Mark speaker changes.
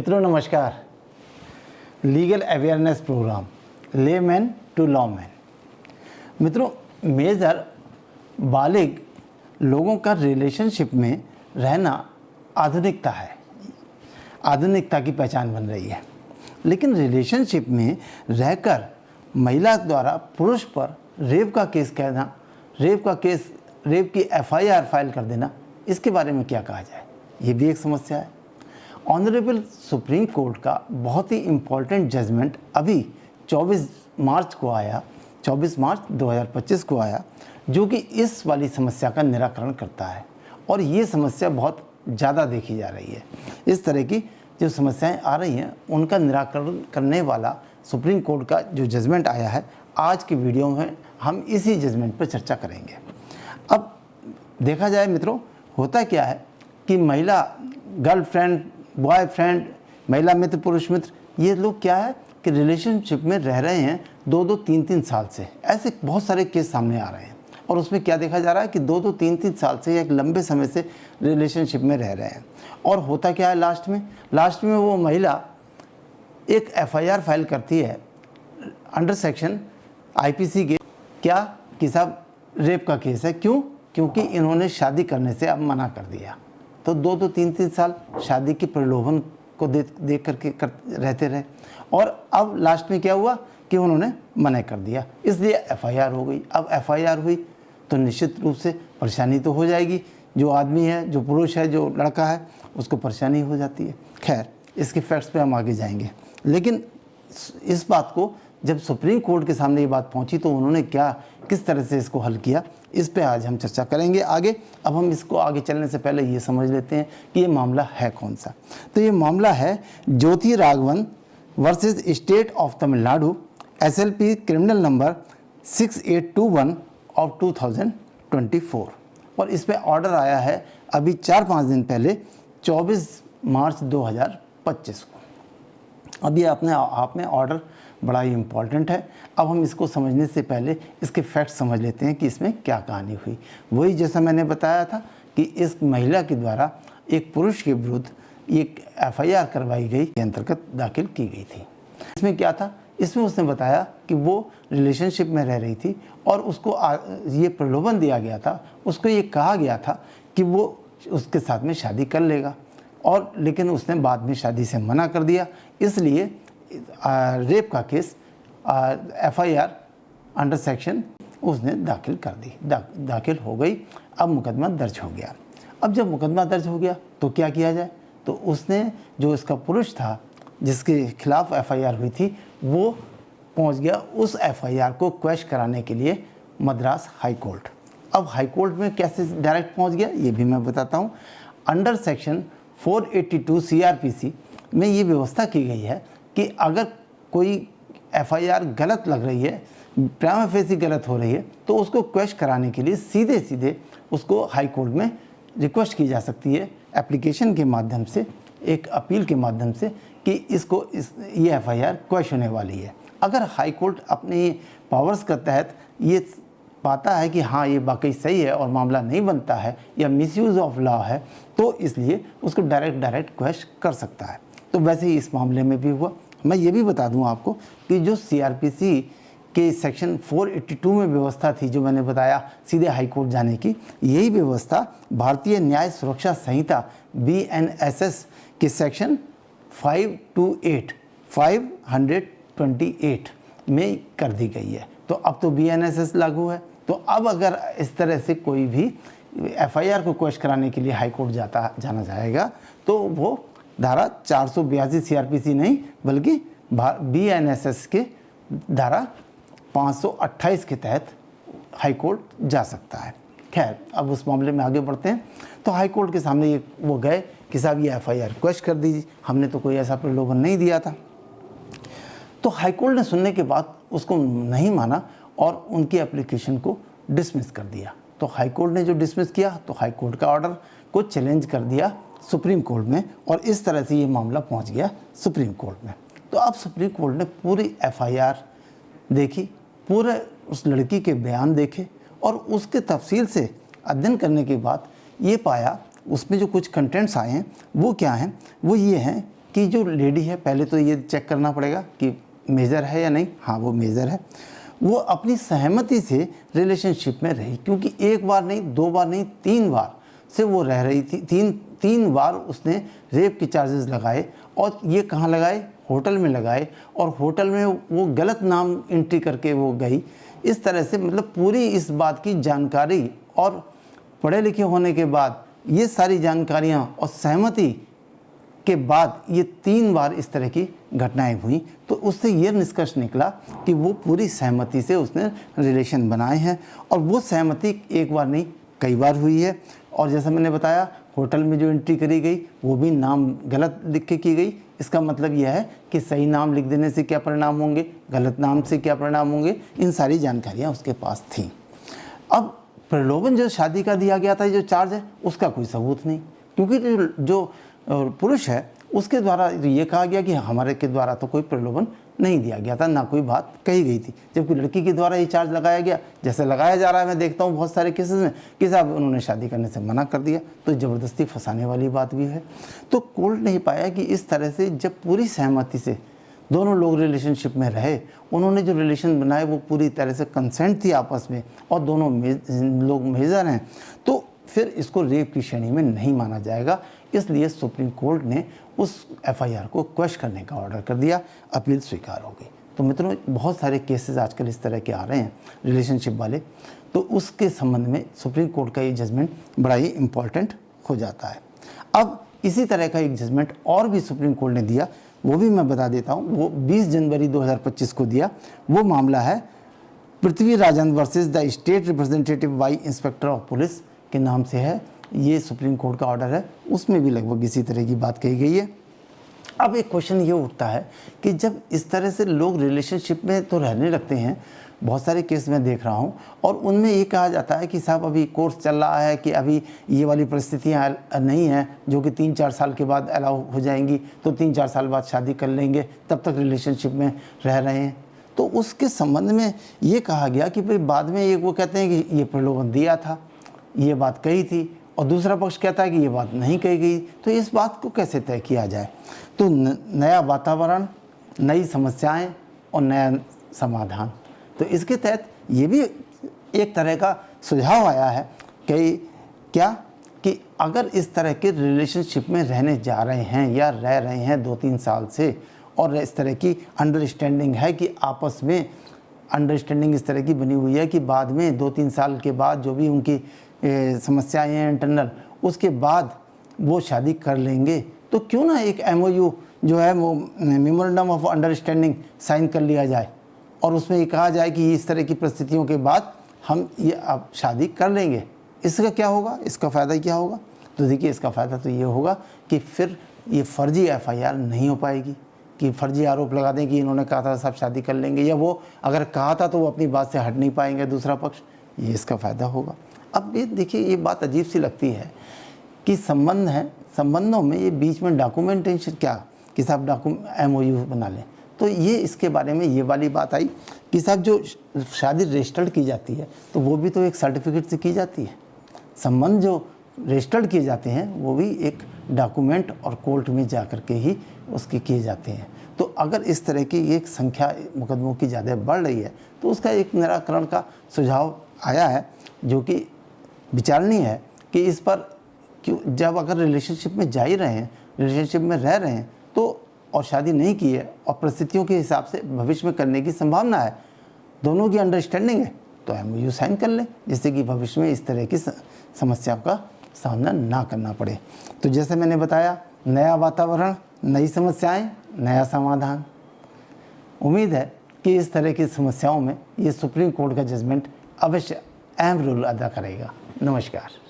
Speaker 1: मित्रों नमस्कार। Legal awareness programme layman to lawman. मित्रों, मेजर बालिग लोगों का रिलेशनशिप में रहना आधुनिकता है, आधुनिकता की पहचान बन रही है। लेकिन रिलेशनशिप में रहकर महिला द्वारा पुरुष पर रेप का केस कहना, रेप की एफआईआर फाइल कर देना, इसके बारे में क्या कहा जाए, ये भी एक समस्या है। ऑनरेबल सुप्रीम कोर्ट का बहुत ही इम्पॉर्टेंट जजमेंट अभी 24 मार्च 2025 को आया, जो कि इस वाली समस्या का निराकरण करता है। और ये समस्या बहुत ज़्यादा देखी जा रही है। इस तरह की जो समस्याएं आ रही हैं उनका निराकरण करने वाला सुप्रीम कोर्ट का जो जजमेंट आया है, आज की वीडियो में हम इसी जजमेंट पर चर्चा करेंगे। अब देखा जाए मित्रों, होता क्या है कि महिला गर्लफ्रेंड, बॉयफ्रेंड, महिला मित्र, पुरुष मित्र, ये लोग क्या है कि रिलेशनशिप में रह रहे हैं 2-2, 3-3 साल से। ऐसे बहुत सारे केस सामने आ रहे हैं और उसमें क्या देखा जा रहा है कि 2-2, 3-3 साल से एक लंबे समय से रिलेशनशिप में रह रहे हैं। और होता क्या है, लास्ट में वो महिला एक एफआईआर फाइल करती है अंडर सेक्शन आईपीसी के, क्या कि साहब रेप का केस है। क्यों? क्योंकि इन्होंने शादी करने से अब मना कर दिया। तो 2-2, 3-3 साल शादी के प्रलोभन को देख करके रहते रहे और अब लास्ट में क्या हुआ कि उन्होंने मना कर दिया, इसलिए एफआईआर हो गई। अब एफआईआर हुई तो निश्चित रूप से परेशानी तो हो जाएगी। जो आदमी है, जो पुरुष है, जो लड़का है, उसको परेशानी हो जाती है। खैर, इसके फैक्ट्स पे हम आगे जाएंगे। लेकिन इस बात को जब सुप्रीम कोर्ट के सामने ये बात पहुंची तो उन्होंने किस तरह से इसको हल किया, इस पे आज हम चर्चा करेंगे आगे। अब हम इसको आगे चलने से पहले ये समझ लेते हैं कि ये मामला है कौन सा। तो ये मामला है Jyoti Raghavan versus state of Tamil Nadu, SLP criminal number 6821 of 2024। और इस पे ऑर्डर आया है अभी 4-5 दिन पहले, 24 मार्च 2025 को। अब ये अपने आप में ऑर्डर बड़ा ही इम्पॉर्टेंट है। अब हम इसको समझने से पहले इसके फैक्ट समझ लेते हैं कि इसमें क्या कहानी हुई। वही जैसा मैंने बताया था कि इस महिला के द्वारा एक पुरुष के विरुद्ध एक एफआईआर करवाई गई, के अंतर्गत दाखिल की गई थी। इसमें क्या था, इसमें उसने बताया कि वो रिलेशनशिप में रह रही थी और उसको ये प्रलोभन दिया गया था, उसको ये कहा गया था कि वो उसके साथ में शादी कर लेगा, और लेकिन उसने बाद में शादी से मना कर दिया। इसलिए रेप का केस एफआईआर अंडर सेक्शन उसने दाखिल कर दी, दाखिल हो गई। अब मुकदमा दर्ज हो गया। अब जब मुकदमा दर्ज हो गया तो क्या किया जाए, तो उसने जो इसका पुरुष था जिसके खिलाफ एफआईआर हुई थी, वो पहुंच गया उस एफआईआर को क्वैश कराने के लिए मद्रास हाई कोर्ट। अब हाई कोर्ट में कैसे डायरेक्ट पहुंच गया ये भी मैं बताता हूं। अंडर सेक्शन 482 CRPC में ये व्यवस्था की गई है कि अगर कोई एफआईआर गलत लग रही है, प्राइमा फेसी गलत हो रही है, तो उसको क्वैश कराने के लिए सीधे उसको हाई कोर्ट में रिक्वेस्ट की जा सकती है, एप्लीकेशन के माध्यम से, एक अपील के माध्यम से, कि ये एफआईआर क्वैश होने वाली है। अगर हाई कोर्ट अपनी पावर्स के तहत ये पाता है कि हाँ ये वाकई सही है और मामला नहीं बनता है या मिसयूज़ ऑफ लॉ है, तो इसलिए उसको डायरेक्ट क्वैश कर सकता है। तो वैसे ही इस मामले में भी हुआ। मैं ये भी बता दूं आपको कि जो CRPC के सेक्शन 482 में व्यवस्था थी, जो मैंने बताया सीधे हाई कोर्ट जाने की, यही व्यवस्था भारतीय न्याय सुरक्षा संहिता BNSS के सेक्शन 528 में कर दी गई है। तो अब तो BNSS लागू है। तो अब अगर इस तरह से कोई भी एफआईआर को क्वैश कराने के लिए हाई कोर्ट जाना जाएगा, तो वो धारा 482 CRPC नहीं बल्कि BNSS के धारा 528 के तहत हाई कोर्ट जा सकता है। खैर, अब उस मामले में आगे बढ़ते हैं। तो हाई कोर्ट के सामने वो गए कि साहब ये एफआईआर क्वैश कर दीजिए, हमने तो कोई ऐसा प्रलोभन नहीं दिया था। तो हाई कोर्ट ने सुनने के बाद उसको नहीं माना और उनकी एप्लीकेशन को डिसमिस कर दिया। तो हाई कोर्ट ने जो डिसमिस किया, तो हाई कोर्ट का ऑर्डर को चैलेंज कर दिया सुप्रीम कोर्ट में, और इस तरह से ये मामला पहुंच गया सुप्रीम कोर्ट में। तो अब सुप्रीम कोर्ट ने पूरी एफआईआर देखी, पूरे उस लड़की के बयान देखे और उसके तफसील से अध्ययन करने के बाद ये पाया, उसमें जो कुछ कंटेंट्स आए हैं वो क्या हैं, वो ये हैं कि जो लेडी है, पहले तो ये चेक करना पड़ेगा कि मेजर है या नहीं। हाँ, वो मेजर है। वो अपनी सहमति से रिलेशनशिप में रही, क्योंकि एक बार नहीं, 2 बार नहीं, 3 बार से वो रह रही थी। तीन बार उसने रेप के चार्जेस लगाए, और ये कहाँ लगाए? होटल में लगाए, और होटल में वो गलत नाम एंट्री करके वो गई। इस तरह से मतलब पूरी इस बात की जानकारी, और पढ़े लिखे होने के बाद ये सारी जानकारियाँ और सहमति के बाद ये 3 बार इस तरह की घटनाएं हुई। तो उससे ये निष्कर्ष निकला कि वो पूरी सहमति से उसने रिलेशन बनाए हैं, और वो सहमति एक बार नहीं, कई बार हुई है। और जैसा मैंने बताया, होटल में जो एंट्री करी गई वो भी नाम गलत लिख के की गई। इसका मतलब यह है कि सही नाम लिख देने से क्या परिणाम होंगे, गलत नाम से क्या परिणाम होंगे, इन सारी जानकारियाँ उसके पास थीं। अब प्रलोभन जो शादी का दिया गया था, जो चार्ज है, उसका कोई सबूत नहीं, क्योंकि जो पुरुष है उसके द्वारा ये कहा गया कि हमारे के द्वारा तो कोई प्रलोभन नहीं दिया गया था, ना कोई बात कही गई थी। जबकि लड़की के द्वारा ये चार्ज लगाया गया, जैसे लगाया जा रहा है, मैं देखता हूँ बहुत सारे केसेस में कि साहब उन्होंने शादी करने से मना कर दिया, तो ज़बरदस्ती फंसाने वाली बात भी है। तो कोर्ट ने पाया कि इस तरह से जब पूरी सहमति से दोनों लोग रिलेशनशिप में रहे, उन्होंने जो रिलेशन बनाए वो पूरी तरह से कंसेंट थी आपस में, और दोनों लोग मेजर हैं, तो फिर इसको रेप की श्रेणी में नहीं माना जाएगा। इसलिए सुप्रीम कोर्ट ने उस एफआईआर को क्वैश करने का ऑर्डर कर दिया। अपील स्वीकार हो गई। तो मित्रों, बहुत सारे केसेस आजकल इस तरह के आ रहे हैं रिलेशनशिप वाले, तो उसके संबंध में सुप्रीम कोर्ट का ये जजमेंट बड़ा ही इम्पॉर्टेंट हो जाता है। अब इसी तरह का एक जजमेंट और भी सुप्रीम कोर्ट ने दिया, वो भी मैं बता देता हूँ। वो 20 जनवरी 2025 को दिया। वो मामला है Prithvi Rajan versus the state representative by inspector of police के नाम से है। ये सुप्रीम कोर्ट का ऑर्डर है, उसमें भी लगभग इसी तरह की बात कही गई है। अब एक क्वेश्चन ये उठता है कि जब इस तरह से लोग रिलेशनशिप में तो रहने लगते हैं, बहुत सारे केस मैं देख रहा हूँ, और उनमें ये कहा जाता है कि साहब अभी कोर्स चल रहा है, कि अभी ये वाली परिस्थितियाँ नहीं हैं जो कि 3-4 साल के बाद अलाउ हो जाएंगी, तो 3-4 साल बाद शादी कर लेंगे, तब तक रिलेशनशिप में रह रहे हैं। तो उसके संबंध में ये कहा गया कि भाई बाद में एक वो कहते हैं कि ये प्रलोभन दिया था, ये बात कही थी, और दूसरा पक्ष कहता है कि ये बात नहीं कही गई। तो इस बात को कैसे तय किया जाए? तो नया वातावरण, नई समस्याएं और नया समाधान, तो इसके तहत ये भी एक तरह का सुझाव आया है कि क्या कि अगर इस तरह के रिलेशनशिप में रहने जा रहे हैं या रह रहे हैं 2-3 साल से, और इस तरह की अंडरस्टैंडिंग है कि आपस में अंडरस्टैंडिंग इस तरह की बनी हुई है कि बाद में 2-3 साल के बाद जो भी उनकी समस्याएं हैं इंटरनल, उसके बाद वो शादी कर लेंगे, तो क्यों ना एक MOU जो है वो मेमोरेंडम ऑफ अंडरस्टैंडिंग साइन कर लिया जाए, और उसमें ये कहा जाए कि इस तरह की परिस्थितियों के बाद हम ये अब शादी कर लेंगे। इसका क्या होगा, इसका फ़ायदा क्या होगा? तो देखिए, इसका फ़ायदा तो ये होगा कि फिर ये फर्जी FIR नहीं हो पाएगी, कि फर्जी आरोप लगा दें कि इन्होंने कहा था सब शादी कर लेंगे, या वो अगर कहा था तो वो अपनी बात से हट नहीं पाएंगे दूसरा पक्ष, ये इसका फ़ायदा होगा। अब ये देखिए, ये बात अजीब सी लगती है कि संबंध है, संबंधों में ये बीच में डॉक्यूमेंटेशन क्या, कि साहब MOU बना लें। तो ये इसके बारे में ये वाली बात आई कि साहब जो शादी रजिस्टर्ड की जाती है तो वो भी तो एक सर्टिफिकेट से की जाती है। संबंध जो रजिस्टर्ड किए जाते हैं वो भी एक डॉक्यूमेंट और कोर्ट में जा कर के ही उसके किए जाते हैं। तो अगर इस तरह की एक संख्या मुकदमों की ज़्यादा बढ़ रही है तो उसका एक निराकरण का सुझाव आया है, जो कि विचारणीय है कि इस पर क्यों, जब अगर रिलेशनशिप में जा ही रहे हैं, रिलेशनशिप में रह रहे हैं, तो और शादी नहीं की है और परिस्थितियों के हिसाब से भविष्य में करने की संभावना है, दोनों की अंडरस्टैंडिंग है, तो MOU साइन कर लें, जिससे कि भविष्य में इस तरह की समस्याओं का सामना ना करना पड़े। तो जैसे मैंने बताया, नया वातावरण, नई समस्याएं, नया समाधान। उम्मीद है कि इस तरह की समस्याओं में ये सुप्रीम कोर्ट का जजमेंट अवश्य अहम रोल अदा करेगा। नमस्कार।